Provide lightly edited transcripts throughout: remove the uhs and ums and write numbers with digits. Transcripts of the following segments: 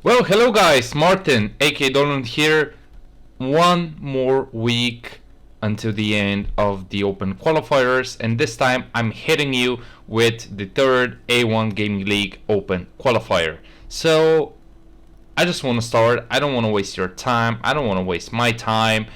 Well, hello guys, Martin, aka Dolan here. One more week until the end of the Open Qualifiers, and this time I'm hitting you with the third A1 Gaming League Open Qualifier. So, I just want to start. I don't want to waste your time. I don't want to waste my time.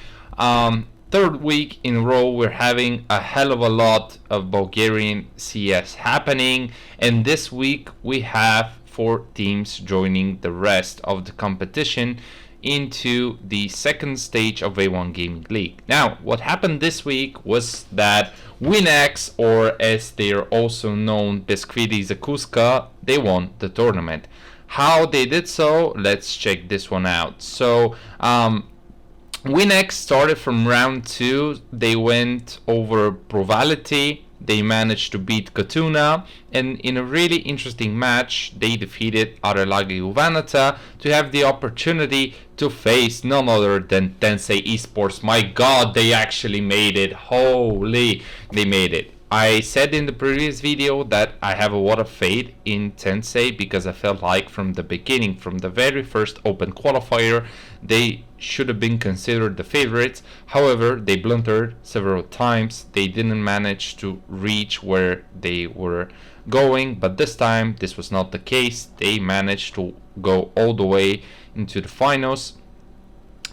Third week in a row, we're having a hell of a lot of Bulgarian CS happening, and this week we have 4 teams joining the rest of the competition into the second stage of A1 Gaming League. Now, what happened this week was that WinX, or as they are also known, Beskvidi Zakuska, they won the tournament. How they did so, let's check this one out. So, WinX started from round 2. They went over Provality. They managed to beat Katuna, and in a really interesting match, they defeated Arelagi Uvanata to have the opportunity to face none other than Tensei Esports. My god, they actually made it. Holy, they made it. I said in the previous video that I have a lot of faith in Tensei because I felt like from the beginning, from the very first Open Qualifier, they should have been considered the favorites. However, they blundered several times. They didn't manage to reach where they were going, but this time this was not the case. They managed to go all the way into the finals.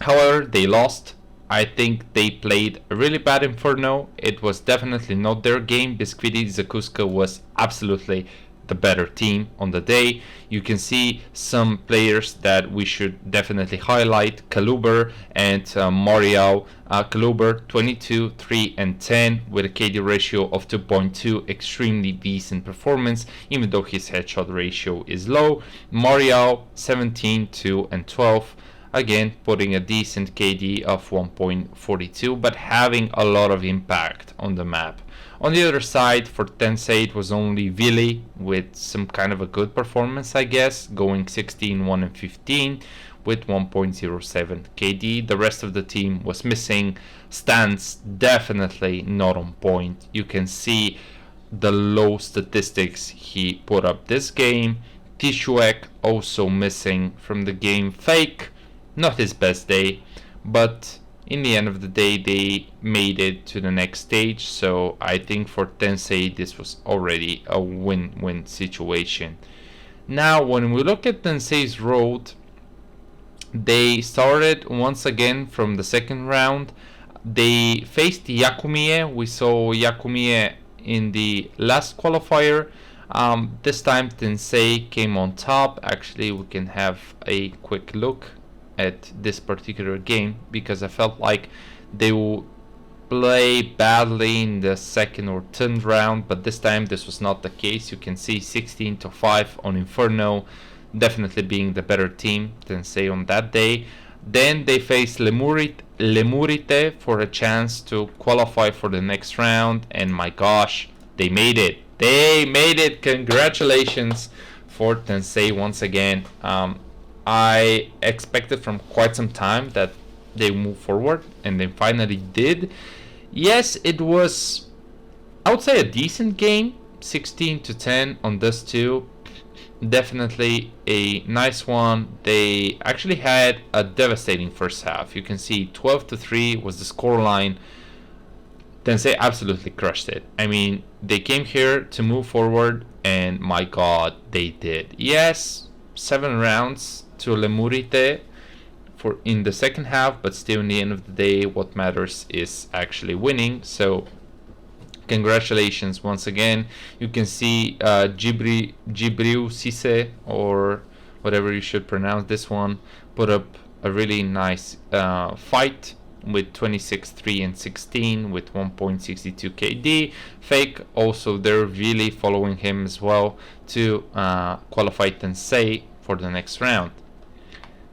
However, they lost. I think they played a really bad Inferno. It was definitely not their game. Biscuiti Zakuska was absolutely the better team on the day. You can see some players that we should definitely highlight. Kaluber and Mario. Kaluber 22, 3 and 10 with a KD ratio of 2.2. Extremely decent performance even though his headshot ratio is low. Mario 17, 2 and 12. Again, putting a decent KD of 1.42, but having a lot of impact on the map. On the other side, for Tensei, it was only Vili with some kind of a good performance, I guess, going 16, 1 and 15 with 1.07 KD. The rest of the team was missing. Stans definitely not on point. You can see the low statistics he put up this game. Tishuek also missing from the game. Fake, not his best day, but in the end of the day they made it to the next stage, so I think for Tensei this was already a win-win situation. Now when we look at Tensei's road, they started once again from the second round. They faced Yakumie. We saw Yakumie in the last qualifier. This time Tensei came on top. Actually, we can have a quick look at this particular game because I felt like they will play badly in the second or third round, but this time this was not the case. You can see 16 to 5 on Inferno, definitely being the better team than say on that day. Then they faced Lemurite for a chance to qualify for the next round, and my gosh, they made it. They made it. Congratulations for Tensei once again. I expected from quite some time that they move forward, and they finally did. Yes, it was, I would say, a decent game. 16 to 10 on this too. Definitely a nice one. They actually had a devastating first half. You can see 12 to 3 was the scoreline. Tensei absolutely crushed it. I mean, they came here to move forward, and my god, they did. Yes, 7 rounds to Lemurite for in the second half, but still in the end of the day what matters is actually winning. So congratulations once again. You can see Gibriu Sise, or whatever you should pronounce this one, put up a really nice fight with 26, 3 and 16 with 1.62 KD. Fake also, they're really following him as well to qualify Tensei for the next round.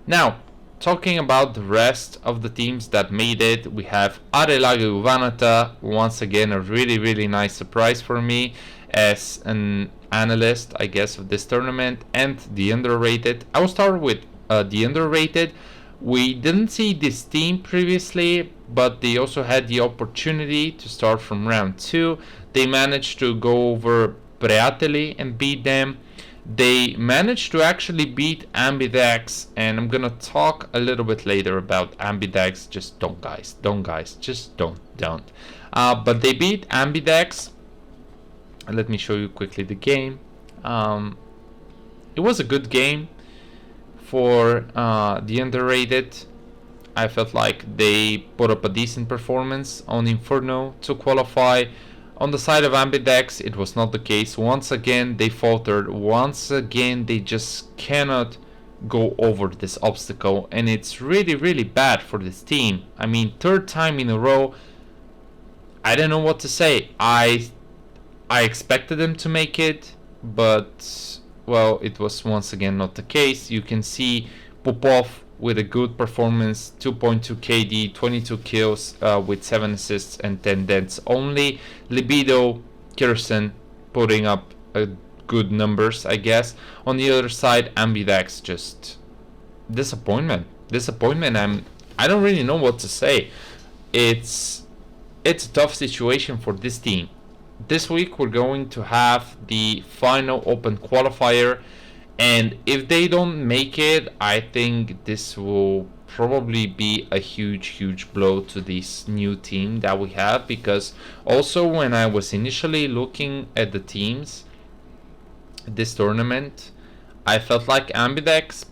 Now, talking about the rest of the teams that made it, we have Arelagi Uvanata, once again a really nice surprise for me as an analyst, I guess, of this tournament, and the underrated. I will start with the underrated. We didn't see this team previously, but they also had the opportunity to start from round 2. They managed to go over Preateli and beat them. They managed to actually beat Ambidex, and I'm gonna talk a little bit later about Ambidex. Just don't, guys. Don't, guys. Just don't. But they beat Ambidex. Let me show you quickly the game. It was a good game for the underrated. I felt like they put up a decent performance on Inferno to qualify. On the side of Ambidex, it was not the case. Once again, they faltered. Once again, they just cannot go over this obstacle, and it's really, really bad for this team. I mean, third time in a row. I don't know what to say. I expected them to make it, but well, it was once again not the case. You can see Popov with a good performance, 2.2 KD, 22 kills with 7 assists and 10 deaths only. Libido, Kirsten putting up good numbers, I guess. On the other side, Ambidex, just disappointment. I don't really know what to say. It's a tough situation for this team. This week we're going to have the final open qualifier, and if they don't make it, I think this will probably be a huge blow to this new team that we have, because also when I was initially looking at the teams this tournament, I felt like Ambidex,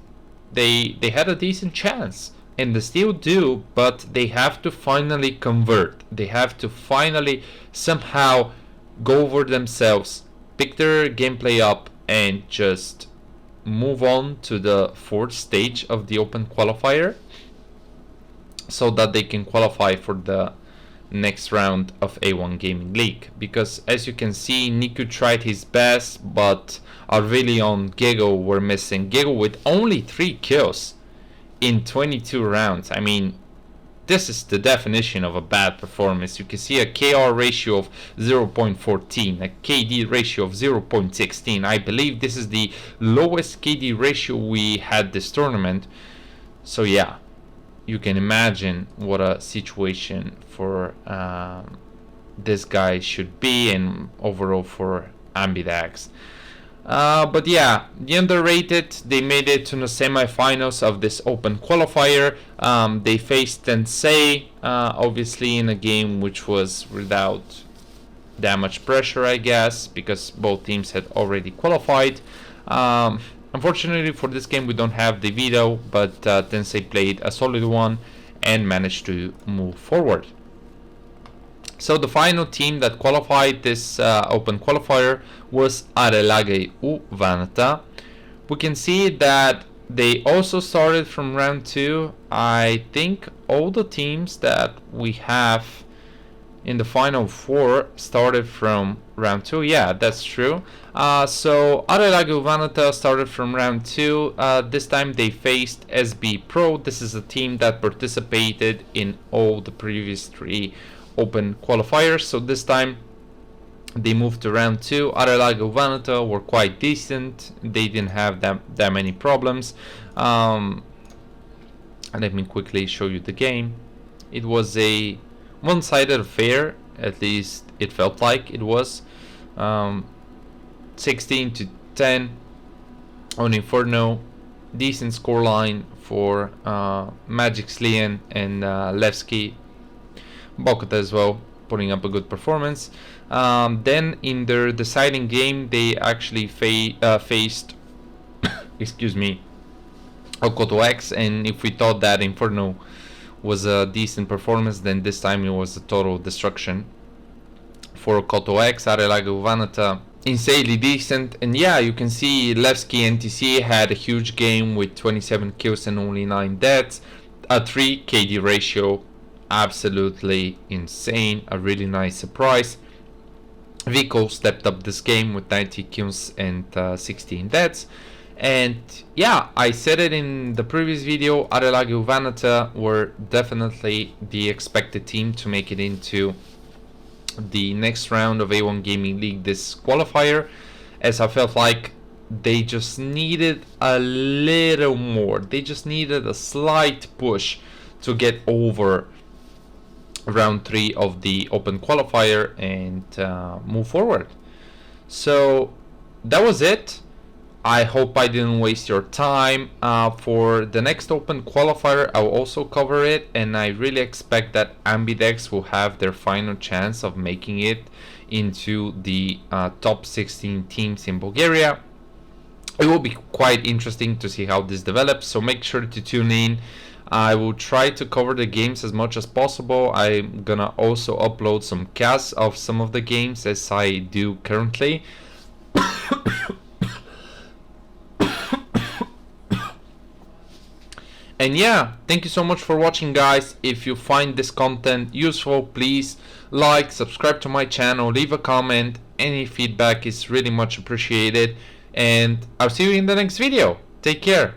they had a decent chance, and they still do, but they have to finally convert. They have to finally somehow go over themselves, pick their gameplay up, and just move on to the fourth stage of the open qualifier so that they can qualify for the next round of A1 Gaming League. Because as you can see, Niku tried his best, but Arvelion, Gego were missing. Gego with only 3 kills in 22 rounds. I mean, this is the definition of a bad performance. You can see a KR ratio of 0.14, a KD ratio of 0.16. I believe this is the lowest KD ratio we had this tournament. So yeah, you can imagine what a situation for this guy should be, and overall for Ambidex. But yeah, the underrated, they made it to the semifinals of this open qualifier. They faced Tensei, obviously in a game which was without that much pressure, I guess, because both teams had already qualified. Unfortunately for this game we don't have the veto, but Tensei played a solid one and managed to move forward. So the final team that qualified this open qualifier was Arelage U Vanata. We can see that they also started from round 2. I think all the teams that we have in the final 4 started from round 2. Yeah, that's true. So Arelage U Vanata started from round 2. This time they faced SB Pro. This is a team that participated in all the previous 3 open qualifiers, so this time they moved to round 2. Arelage U Vanata were quite decent. They didn't have that many problems. Let me quickly show you the game. It was a one-sided affair, at least it felt like it was. 16-10 on Inferno. Decent scoreline for Magic Slian and Levski. Bokota as well, putting up a good performance. Then in their deciding game, they actually faced excuse me, Okoto X, and if we thought that Inferno was a decent performance, then this time it was a total destruction for Okoto X. Arelage U Vanata insanely decent, and yeah, you can see Levski and TC had a huge game with 27 kills and only 9 deaths, a 3 KD ratio. Absolutely insane, a really nice surprise. Vico stepped up this game with 90 kills and 16 deaths. And yeah, I said it in the previous video, Arelage U Vanata were definitely the expected team to make it into the next round of A1 Gaming League, this qualifier, as I felt like they just needed a little more. They just needed a slight push to get over round 3 of the open qualifier and move forward. So that was it. I hope I didn't waste your time. For the next Open Qualifier, I'll also cover it, and I really expect that Ambidex will have their final chance of making it into the top 16 teams in Bulgaria. It will be quite interesting to see how this develops, so make sure to tune in. I will try to cover the games as much as possible. I'm gonna also upload some casts of some of the games as I do currently. And yeah, thank you so much for watching, guys. If you find this content useful, please like, subscribe to my channel, leave a comment. Any feedback is really much appreciated, and I'll see you in the next video. Take care.